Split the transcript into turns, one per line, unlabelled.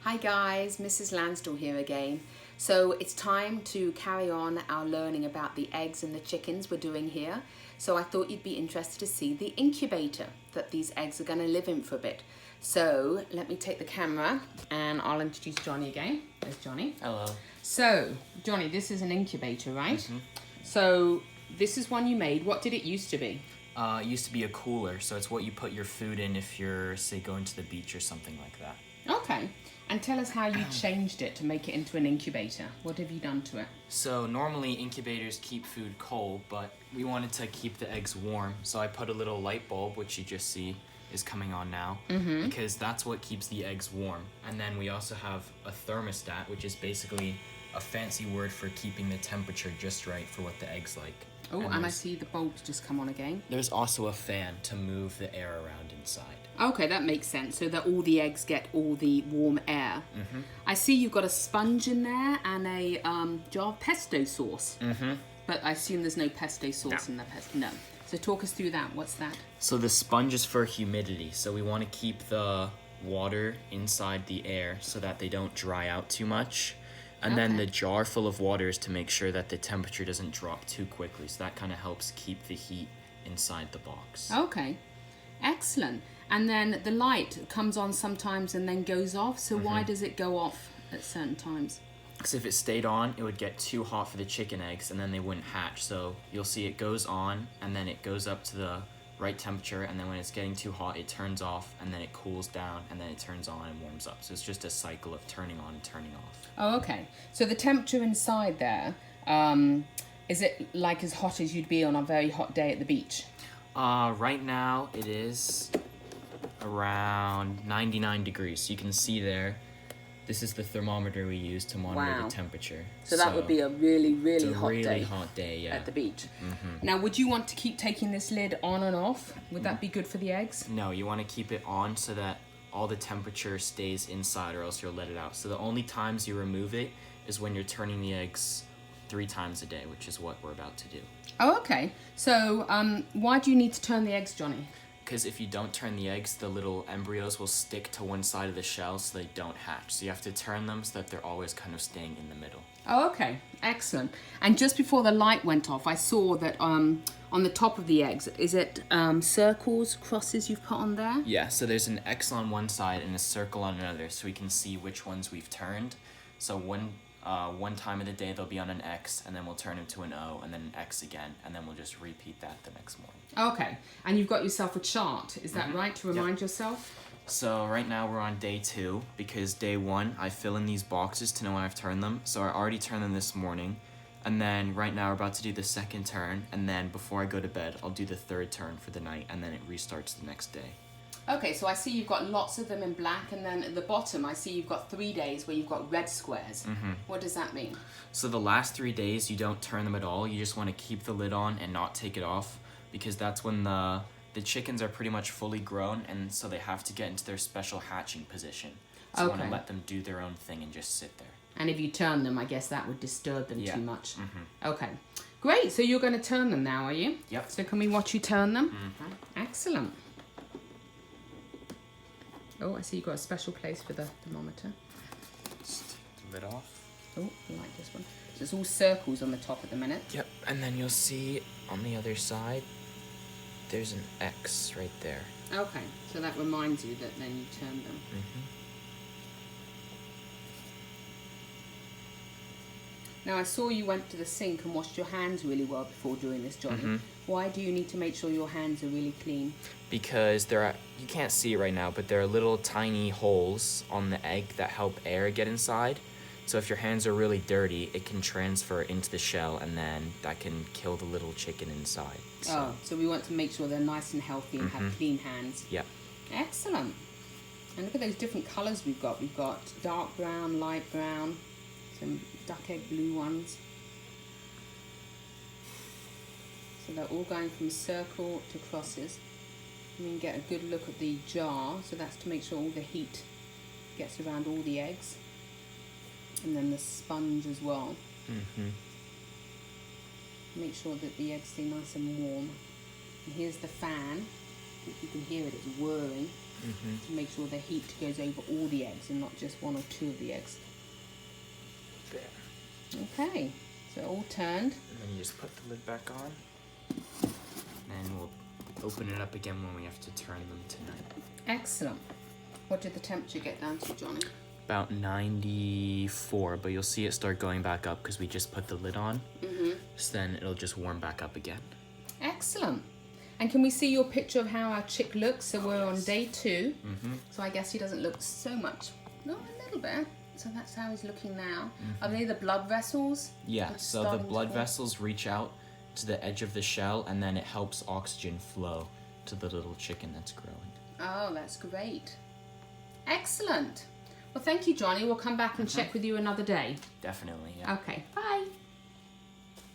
Hi guys, Mrs. Lansdell here again. So it's time to carry on our learning about the eggs and the chickens we're doing here. So I thought you'd be interested to see the incubator that these eggs are going to live in for a bit. So let me take the camera and I'll introduce Johnny again. There's Johnny.
Hello.
So Johnny, this is an incubator, right? So this is one you made. What did it used to be?
It used to be a cooler, so it's what you put your food in if you're, say, going to the beach or something like that.
Okay. And tell us how you changed it to make it into an incubator. What have you done to it?
So normally incubators keep food cold, but we wanted to keep the eggs warm, so I put a little light bulb, which you just see is coming on now, because that's what keeps the eggs warm. And then we also have a thermostat, which is basically a fancy word for keeping the temperature just right for what the eggs like.
Oh, and I see the bulbs just come on again.
There's also a fan to move the air around inside.
Okay, that makes sense, so that all the eggs get all the warm air. I see you've got a sponge in there and a jar of pesto sauce. But I assume there's no pesto sauce in the pesto. No. So talk us through that. What's that?
So the sponge is for humidity, so we want to keep the water inside the air so that they don't dry out too much. And then the jar full of water is to make sure that the temperature doesn't drop too quickly, so that kind of helps keep the heat inside the box.
Okay, excellent. And then the light comes on sometimes and then goes off, so why does it go off at certain times?
Because if it stayed on, it would get too hot for the chicken eggs and then they wouldn't hatch. So you'll see it goes on and then it goes up to the right temperature, and then when it's getting too hot it turns off, and then it cools down, and then it turns on and warms up. So it's just a cycle of turning on and turning off.
Oh, okay. So the temperature inside there, is it like as hot as you'd be on a very hot day at the beach?
Right now it is around 99 degrees. So you can see there, this is the thermometer we use to monitor the temperature.
So that would be a really, really hot
really
day.
hot day, yeah.
At the beach. Now, would you want to keep taking this lid on and off? Would that be good for the eggs?
No, you want to keep it on so that all the temperature stays inside, or else you'll let it out. So the only times you remove it is when you're turning the eggs 3 times a day, which is what we're about to do.
Oh, okay. So why do you need to turn the eggs, Johnny?
Because if you don't turn the eggs, the little embryos will stick to one side of the shell so they don't hatch. So you have to turn them so that they're always kind of staying in the middle.
Oh, okay. Excellent. And just before the light went off, I saw that on the top of the eggs, is it circles, crosses you've put on there?
Yeah, so there's an X on one side and a circle on another, so we can see which ones we've turned. So one time of the day they'll be on an X, and then we'll turn them to an O, and then an X again, and then we'll just repeat that the next morning.
Okay. And you've got yourself a chart, is that right, to remind yourself?
So right now we're on day 2, because day 1 I fill in these boxes to know when I've turned them. So I already turned them this morning, and then right now we're about to do the second turn, and then before I go to bed I'll do the third turn for the night, and then it restarts the next day.
Okay, so I see you've got lots of them in black, and then at the bottom I see you've got 3 days where you've got red squares. What does that mean?
So the last 3 days you don't turn them at all. You just want to keep the lid on and not take it off, because that's when the chickens are pretty much fully grown, and so they have to get into their special hatching position. So you want to let them do their own thing and just sit there.
And if you turn them, I guess that would disturb them too much. Okay, great. So you're going to turn them now, are you?
Yep.
So can we watch you turn them? Excellent. Oh, I see you've got a special place for the thermometer.
Just take the lid off.
Oh, I like this one. So it's all circles on the top at the minute.
Yep, and then you'll see on the other side, there's an X right there.
Okay, so that reminds you that then you turn them. Now, I saw you went to the sink and washed your hands really well before doing this, Johnny. Why do you need to make sure your hands are really clean?
Because you can't see it right now, but there are little tiny holes on the egg that help air get inside. So if your hands are really dirty, it can transfer into the shell, and then that can kill the little chicken inside.
So we want to make sure they're nice and healthy and have clean hands.
Yeah.
Excellent. And look at those different colours we've got. We've got dark brown, light brown, some duck egg blue ones. So they're all going from circle to crosses. And we can get a good look at the jar. So that's to make sure all the heat gets around all the eggs. And then the sponge as well. Make sure that the eggs stay nice and warm. And here's the fan. You can hear it, it's whirring to make sure the heat goes over all the eggs and not just one or two of the eggs.
There.
Okay, so all turned.
And then you just put the lid back on. And we'll open it up again when we have to turn them tonight.
Excellent. What did the temperature get down to, Johnny?
About 94, but you'll see it start going back up because we just put the lid on. So then it'll just warm back up again.
Excellent. And can we see your picture of how our chick looks? So we're on day 2. So I guess he doesn't look so much. No, a little bit. So that's how he's looking now. Are they the blood vessels?
Yeah,
It's
so the
starting to
blood
form?
vessels reach out to the edge of the shell and then it helps oxygen flow to the little chicken that's growing.
Oh, that's great. Excellent. Well, thank you, Johnny. We'll come back and check with you another day.
Definitely, yeah.
Okay, bye.